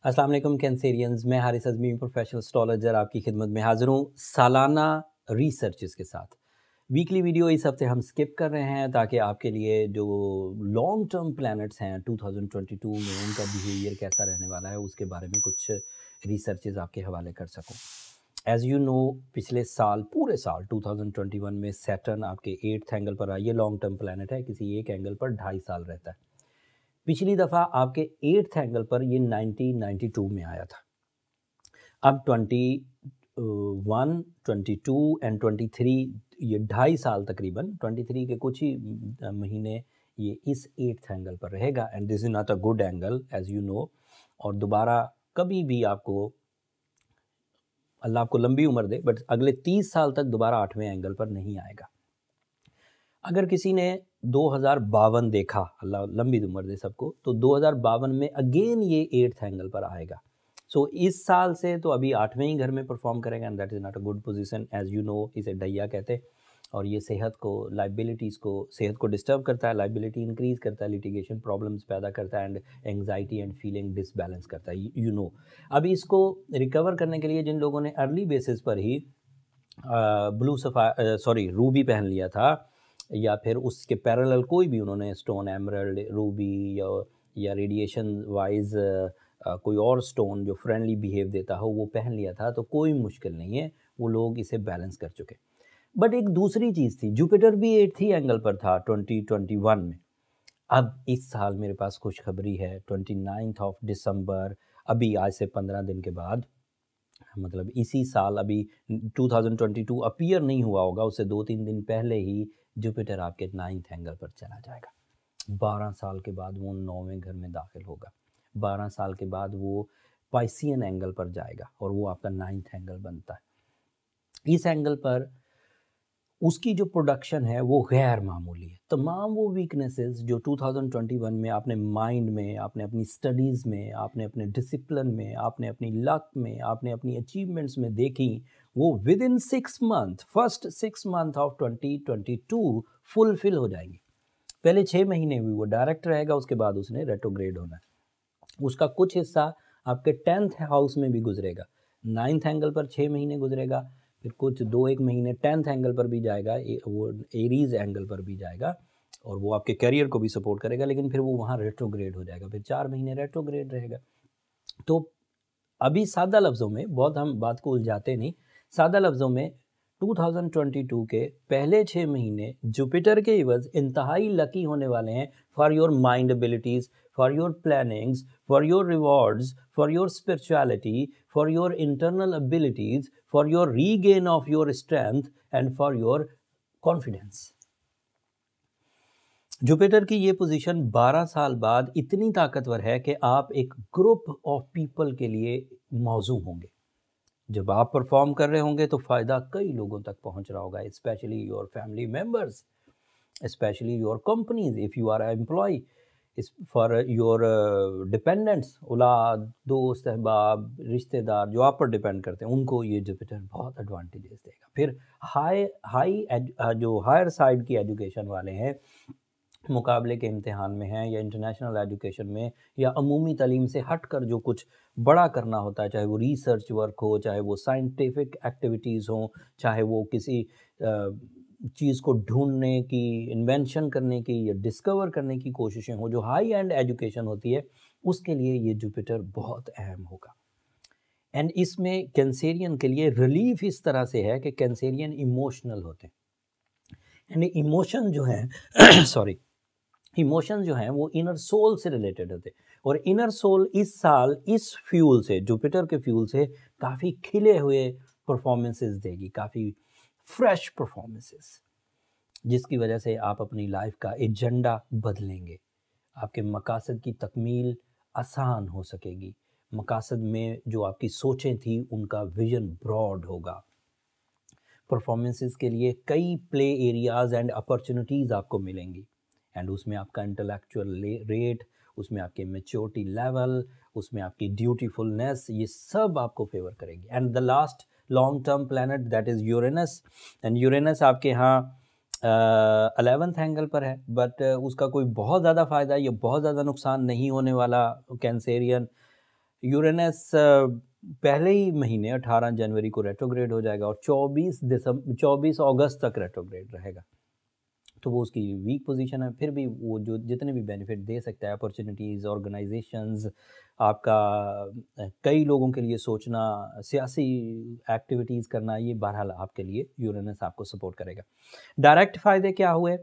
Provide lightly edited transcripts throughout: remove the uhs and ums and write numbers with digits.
अस्सलाम वालेकुम कैंसेरियंस, मैं हारिस अज़मी प्रोफेशनल एस्ट्रोलॉजर आपकी खिदमत में हाज़िर हूँ सालाना रिसर्चेस के साथ। वीकली वीडियो इस हफ्ते हम स्किप कर रहे हैं ताकि आपके लिए जो लॉन्ग टर्म प्लैनेट्स हैं 2022 में उनका बिहेवियर कैसा रहने वाला है उसके बारे में कुछ रिसर्चेस आपके हवाले कर सकूँ। एज़ यू नो, पिछले साल पूरे साल 2021 में सैटर्न आपके 8th एंगल पर आया। ये लॉन्ग टर्म प्लैनेट है, किसी एक एंगल पर 2.5 साल रहता है। पिछली दफ़ा आपके 8th एंगल पर ये 1992 में आया था। अब 21, 22 एंड 23 ये 2.5 साल तकरीबन 23 के कुछ ही महीने ये इस 8th एंगल पर रहेगा and this is not a good angle as you know. और दोबारा कभी भी आपको अल्लाह आपको लंबी उम्र दे बट अगले 30 साल तक दोबारा 8वें एंगल पर नहीं आएगा। अगर किसी ने 2052 देखा, अल्लाह लंबी उम्र दे सबको, तो 2052 में अगेन ये 8th एंगल पर आएगा। सो इस साल से तो अभी 8वें ही घर में परफॉर्म करेगा and that is not a good position as you know. इसे डैया कहते हैं और ये सेहत को डिस्टर्ब करता है, लाइबिलिटी इंक्रीज़ करता है, लिटिगेशन प्रॉब्लम्स पैदा करता है and anxiety and feeling disbalance करता है, यू नो। अभी इसको रिकवर करने के लिए जिन लोगों ने अर्ली बेसिस पर ही रूबी पहन लिया था या फिर उसके पैरेलल कोई भी उन्होंने स्टोन, एमरल्ड, रूबी या रेडिएशन वाइज कोई और स्टोन जो फ्रेंडली बिहेव देता हो वो पहन लिया था, तो कोई मुश्किल नहीं है, वो लोग इसे बैलेंस कर चुके। बट एक दूसरी चीज़ थी, जुपिटर भी 8th ही एंगल पर था 2021 में। अब इस साल मेरे पास खुशखबरी है, 29 दिसंबर, अभी आज से 15 दिन के बाद, मतलब इसी साल, अभी 2022 अपीयर नहीं हुआ होगा, उससे 2-3 दिन पहले ही जुपिटर आपके 9th एंगल पर चला जाएगा। 12 साल के बाद वो 9वें घर में दाखिल होगा। 12 साल के बाद वो पाइसियन एंगल पर जाएगा और वो आपका 9th एंगल बनता है। इस एंगल पर उसकी जो प्रोडक्शन है वो गैर मामूली है। तमाम वो वीकनेसेस जो 2021 में आपने माइंड में, आपने अपनी स्टडीज़ में, आपने अपने डिसिप्लिन में, आपने अपनी लक में, आपने अपनी अचीवमेंट्स में देखी, वो with in 6 month, first 6 month of 2022 fulfil हो जाएंगी। पहले 6 महीने भी वो डायरेक्ट रहेगा, उसके बाद उसने रेट्रोग्रेड होना है। उसका कुछ हिस्सा आपके 10th हाउस में भी गुजरेगा। 9th एंगल पर 6 महीने गुजरेगा, फिर कुछ 2-1 महीने 10th एंगल पर भी जाएगा, वो एरीज एंगल पर भी जाएगा और वो आपके करियर को भी सपोर्ट करेगा, लेकिन फिर वो वहाँ रेट्रोग्रेड हो जाएगा, फिर 4 महीने रेट्रोग्रेड रहेगा। तो अभी सादा लफ्ज़ों में, बहुत हम बात को उलझाते नहीं, सादा लफ्ज़ों में 2022 के पहले 6 महीने जुपिटर के इवज़ इंतहाई लकी होने वाले हैं for your mind abilities, for your plannings, for your rewards, for your spirituality, for your internal abilities, for your regain of your strength and for your confidence. Jupiter की ये पोजीशन 12 साल बाद इतनी ताकतवर है कि आप एक ग्रुप ऑफ पीपल के लिए मौजू होंगे। जब आप परफॉर्म कर रहे होंगे तो फ़ायदा कई लोगों तक पहुंच रहा होगा, specially your family members, specially your companies if you are employ, for your dependents, औलाद, दोस्त, अहबाब, रिश्तेदार जो आप पर डिपेंड करते हैं, उनको ये जुपिटर बहुत एडवांटेजेस देगा। फिर जो हायर साइड की एजुकेशन वाले हैं, मुकाबले के इम्तिहान में हैं या इंटरनेशनल एजुकेशन में या अमूमी तालीम से हट कर जो कुछ बड़ा करना होता है, चाहे वो रिसर्च वर्क हो, चाहे वो साइंटिफिक एक्टिविटीज़ हों, चाहे वो किसी चीज़ को ढूंढने की, इन्वेंशन करने की या डिस्कवर करने की कोशिशें हों, जो हाई एंड एजुकेशन होती है, उसके लिए ये जुपिटर बहुत अहम होगा। एंड इसमें कैंसेरियन के लिए रिलीफ इस तरह से है कि कैंसेरियन इमोशनल होते हैं एंड इमोशन जो है इमोशन जो हैं वो इनर सोल से रिलेटेड होते हैं और इनर सोल इस साल इस फ्यूल से, जुपिटर के फ्यूल से काफ़ी खिले हुए परफॉर्मेंसेस देगी, काफ़ी फ्रेश परफॉर्मेंसेस, जिसकी वजह से आप अपनी लाइफ का एजेंडा बदलेंगे। आपके मकासद की तकमील आसान हो सकेगी। मकासद में जो आपकी सोचें थी उनका विजन ब्रॉड होगा। परफॉर्मेंसेस के लिए कई प्ले एरियाज़ एंड अपॉर्चुनिटीज़ आपको मिलेंगी एंड उसमें आपका इंटेलेक्चुअल रेट, उसमें आपके मैच्योरिटी लेवल, उसमें आपकी ड्यूटीफुलनेस, ये सब आपको फेवर करेगी। And the last long term planet that is Uranus, and Uranus आपके यहाँ 11th एंगल पर है, बट उसका कोई बहुत ज़्यादा फ़ायदा या बहुत ज़्यादा नुकसान नहीं होने वाला कैंसेरियन। यूरेनस पहले ही महीने 18 जनवरी को रेट्रोग्रेड हो जाएगा और 24 अगस्त तक रेट्रोग्रेड रहेगा। तो वो उसकी वीक पोजीशन है, फिर भी वो जो जितने भी बेनिफिट दे सकता है, अपॉर्चुनिटीज़, ऑर्गेनाइजेशंस, आपका कई लोगों के लिए सोचना, सियासी एक्टिविटीज़ करना, ये बहरहाल आपके लिए यूरेनस आपको सपोर्ट करेगा। डायरेक्ट फ़ायदे क्या हुए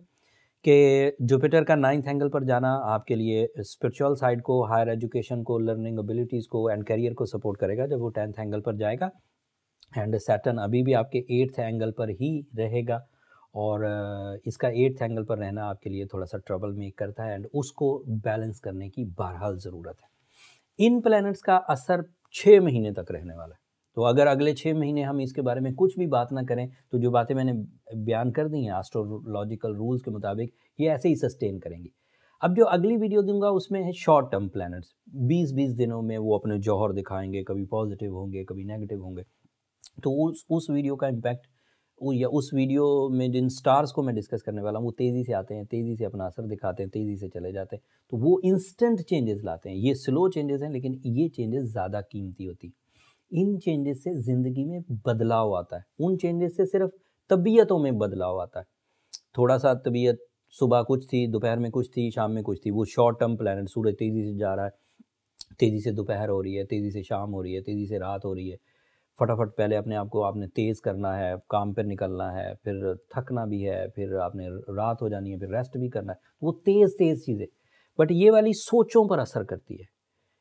कि जुपिटर का 9th एंगल पर जाना आपके लिए स्पिरिचुअल साइड को, हायर एजुकेशन को, लर्निंग एबिलिटीज़ को एंड करियर को सपोर्ट करेगा जब वो 10th एंगल पर जाएगा। एंड सैटर्न अभी भी आपके 8th एंगल पर ही रहेगा और इसका 8th एंगल पर रहना आपके लिए थोड़ा सा ट्रबल मेक करता है एंड उसको बैलेंस करने की बहरहाल ज़रूरत है। इन प्लैनेट्स का असर 6 महीने तक रहने वाला है, तो अगर अगले 6 महीने हम इसके बारे में कुछ भी बात ना करें तो जो बातें मैंने बयान कर दी हैं एस्ट्रोलॉजिकल रूल्स के मुताबिक ये ऐसे ही सस्टेन करेंगी। अब जो अगली वीडियो दूंगा उसमें है शॉर्ट टर्म प्लैनेट्स, 20-20 दिनों में वो अपने जौहर दिखाएंगे, कभी पॉजिटिव होंगे कभी नेगेटिव होंगे। तो उस वीडियो का इम्पैक्ट या उस वीडियो में जिन स्टार्स को मैं डिस्कस करने वाला हूँ वो तेज़ी से आते हैं, तेज़ी से अपना असर दिखाते हैं, तेज़ी से चले जाते हैं, तो वो इंस्टेंट चेंजेस लाते हैं। ये स्लो चेंजेस हैं लेकिन ये चेंजेस ज़्यादा कीमती होती। इन चेंजेस से ज़िंदगी में बदलाव आता है, उन चेंजेस से सिर्फ तबीयतों में बदलाव आता है। थोड़ा सा तबीयत सुबह कुछ थी, दोपहर में कुछ थी, शाम में कुछ थी, वो शॉर्ट टर्म प्लैनेट, सूरज तेज़ी से जा रहा है, तेज़ी से दोपहर हो रही है, तेज़ी से शाम हो रही है, तेज़ी से रात हो रही है। फटाफट पहले अपने आप को आपने तेज़ करना है, काम पर निकलना है, फिर थकना भी है, फिर आपने रात हो जानी है, फिर रेस्ट भी करना है, वो तेज़ चीज़ें। बट ये वाली सोचों पर असर करती है,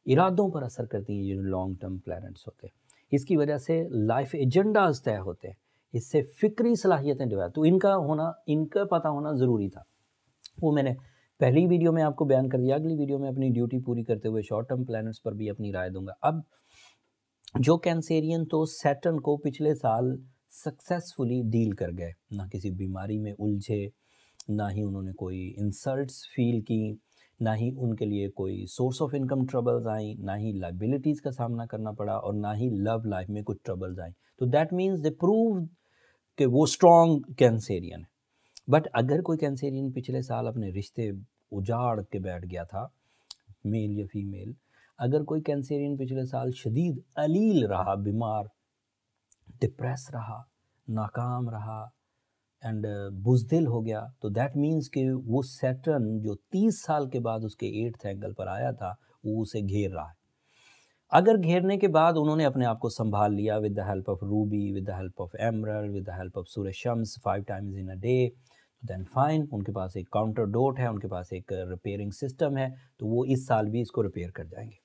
इरादों पर असर करती हैं ये लॉन्ग टर्म प्लैनेट्स होते हैं। इसकी वजह से लाइफ एजेंडाज तय होते हैं, इससे फ़िक्री सलाहियतें डेवलप, तो इनका पता होना ज़रूरी था। वो मैंने पहली वीडियो में आपको बयान कर दिया। अगली वीडियो में अपनी ड्यूटी पूरी करते हुए शॉर्ट टर्म प्लैनेट्स पर भी अपनी राय दूंगा। अब जो कैंसेरियन तो सैटर्न को पिछले साल सक्सेसफुली डील कर गए, ना किसी बीमारी में उलझे, ना ही उन्होंने कोई इंसल्ट्स फील की, ना ही उनके लिए कोई सोर्स ऑफ इनकम ट्रबल्स आई, ना ही लाइबिलिटीज़ का सामना करना पड़ा और ना ही लव लाइफ में कुछ ट्रबल्स आई। तो दैट मीन्स दे प्रूव कि वो स्ट्रॉन्ग कैंसेरियन है। बट अगर कोई कैंसेरियन पिछले साल अपने रिश्ते उजाड़ के बैठ गया था, मेल या फीमेल, अगर कोई कैंसेरियन पिछले साल शदीद अलील रहा, बीमार, डिप्रेस रहा, नाकाम रहा एंड बुज़दिल हो गया, तो दैट मीन्स कि वो सैटर्न जो 30 साल के बाद उसके 8th एंगल पर आया था वो उसे घेर रहा है। अगर घेरने के बाद उन्होंने अपने आप को संभाल लिया with the help of ruby, with the help of emerald, with the help of सूर्य शम्स 5 times in a day, then fine, उनके पास एक काउंटर डोट है, उनके पास एक रिपेयरिंग सिस्टम है, तो वो इस साल भी इसको रिपेयर कर जाएंगे।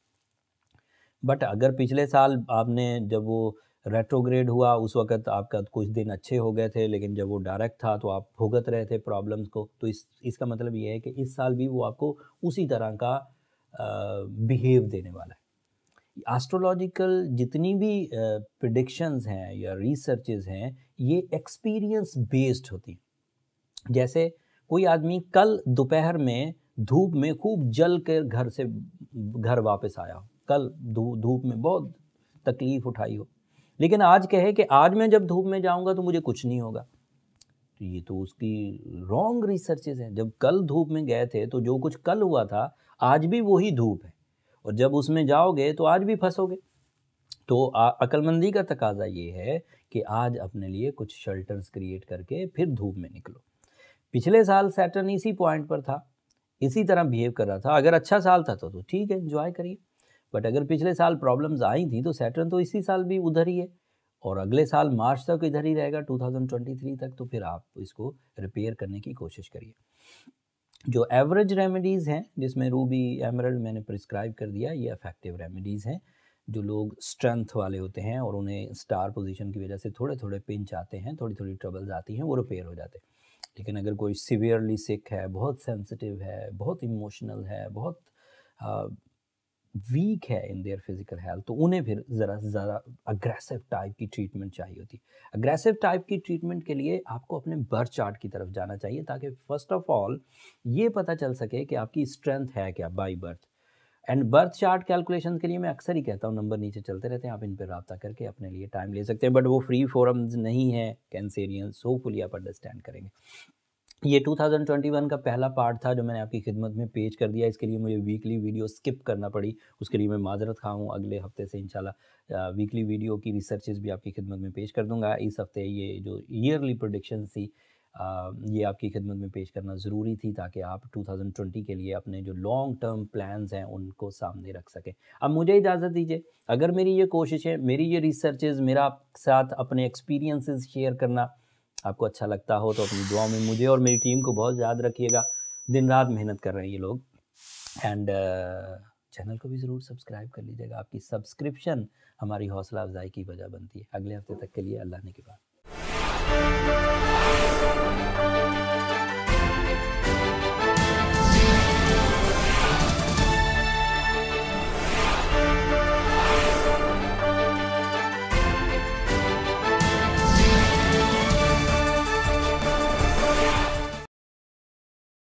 बट अगर पिछले साल आपने जब वो रेट्रोग्रेड हुआ उस वक़्त आपका कुछ दिन अच्छे हो गए थे, लेकिन जब वो डायरेक्ट था तो आप भुगत रहे थे प्रॉब्लम्स को, तो इसका मतलब ये है कि इस साल भी वो आपको उसी तरह का बिहेव देने वाला है। एस्ट्रोलॉजिकल जितनी भी प्रेडिक्शंस हैं या रिसर्चेस हैं, ये एक्सपीरियंस बेस्ड होती। जैसे कोई आदमी कल दोपहर में धूप में खूब जल कर घर वापस आया हो, कल धूप में बहुत तकलीफ़ उठाई हो, लेकिन आज कहे कि आज मैं जब धूप में जाऊंगा तो मुझे कुछ नहीं होगा, तो ये तो उसकी रॉन्ग रिसर्चेस हैं। जब कल धूप में गए थे तो जो कुछ कल हुआ था आज भी वही धूप है, और जब उसमें जाओगे तो आज भी फंसोगे। तो अक्लमंदी का तकाजा ये है कि आज अपने लिए कुछ शेल्टर्स क्रिएट करके फिर धूप में निकलो। पिछले साल सैटर्न इसी पॉइंट पर था, इसी तरह बिहेव कर रहा था। अगर अच्छा साल था तो ठीक है, एंजॉय करिए, बट अगर पिछले साल प्रॉब्लम्स आई थी तो सैटर्न तो इसी साल भी उधर ही है और अगले साल मार्च तक इधर ही रहेगा, 2023 तक। तो फिर आप इसको रिपेयर करने की कोशिश करिए। जो एवरेज रेमेडीज़ हैं, जिसमें रूबी, एमरल्ड मैंने प्रिस्क्राइब कर दिया, ये इफेक्टिव रेमेडीज़ हैं। जो लोग स्ट्रेंथ वाले होते हैं और उन्हें स्टार पोजीशन की वजह से थोड़े थोड़े पिंच आते हैं, थोड़ी थोड़ी ट्रबल्स आती हैं, वो रिपेयर हो जाते हैं। लेकिन अगर कोई सीवियरली सिक है, बहुत सेंसिटिव है, बहुत इमोशनल है, बहुत वीक है इन देयर फिजिकल हेल्थ, तो उन्हें फिर ज़रा से ज़्यादा अग्रेसिव टाइप की ट्रीटमेंट चाहिए होती है। अग्रेसिव टाइप की ट्रीटमेंट के लिए आपको अपने बर्थ चार्ट की तरफ जाना चाहिए, ताकि फर्स्ट ऑफ ऑल ये पता चल सके कि आपकी स्ट्रेंथ है क्या by birth. And birth chart calculation के लिए मैं अक्सर ही कहता हूँ, नंबर नीचे चलते रहते हैं, आप इन पर रब्ता करके अपने लिए टाइम ले सकते हैं, बट वो फ्री फोरम्स नहीं है कैंसेरियंस, होपफुली आप अंडरस्टैंड करेंगे। ये 2021 का पहला पार्ट था जो मैंने आपकी खिदमत में पेश कर दिया। इसके लिए मुझे वीकली वीडियो स्किप करना पड़ी, उसके लिए मैं माज़रत ख़्वाह हूँ। अगले हफ़्ते से इंशाल्लाह वीकली वीडियो की रिसर्चेज़ भी आपकी खिदमत में पेश कर दूँगा। इस हफ़्ते ये जो ईयरली प्रेडिक्शंस थी ये आपकी खिदमत में पेश करना ज़रूरी थी ताकि आप 2020 के लिए अपने जो लॉन्ग टर्म प्लान्स हैं उनको सामने रख सकें। अब मुझे इजाज़त दीजिए। अगर मेरी ये कोशिशें, मेरी ये रिसर्चेज़, मेरा आपके साथ अपने एक्सपीरियंसेस शेयर करना आपको अच्छा लगता हो तो अपनी दुआओं में मुझे और मेरी टीम को बहुत याद रखिएगा। दिन रात मेहनत कर रहे हैं ये लोग। एंड चैनल को भी ज़रूर सब्सक्राइब कर लीजिएगा। आपकी सब्सक्रिप्शन हमारी हौसला अफ़ज़ाई की वजह बनती है। अगले हफ्ते तक के लिए अल्लाह ने के बाद।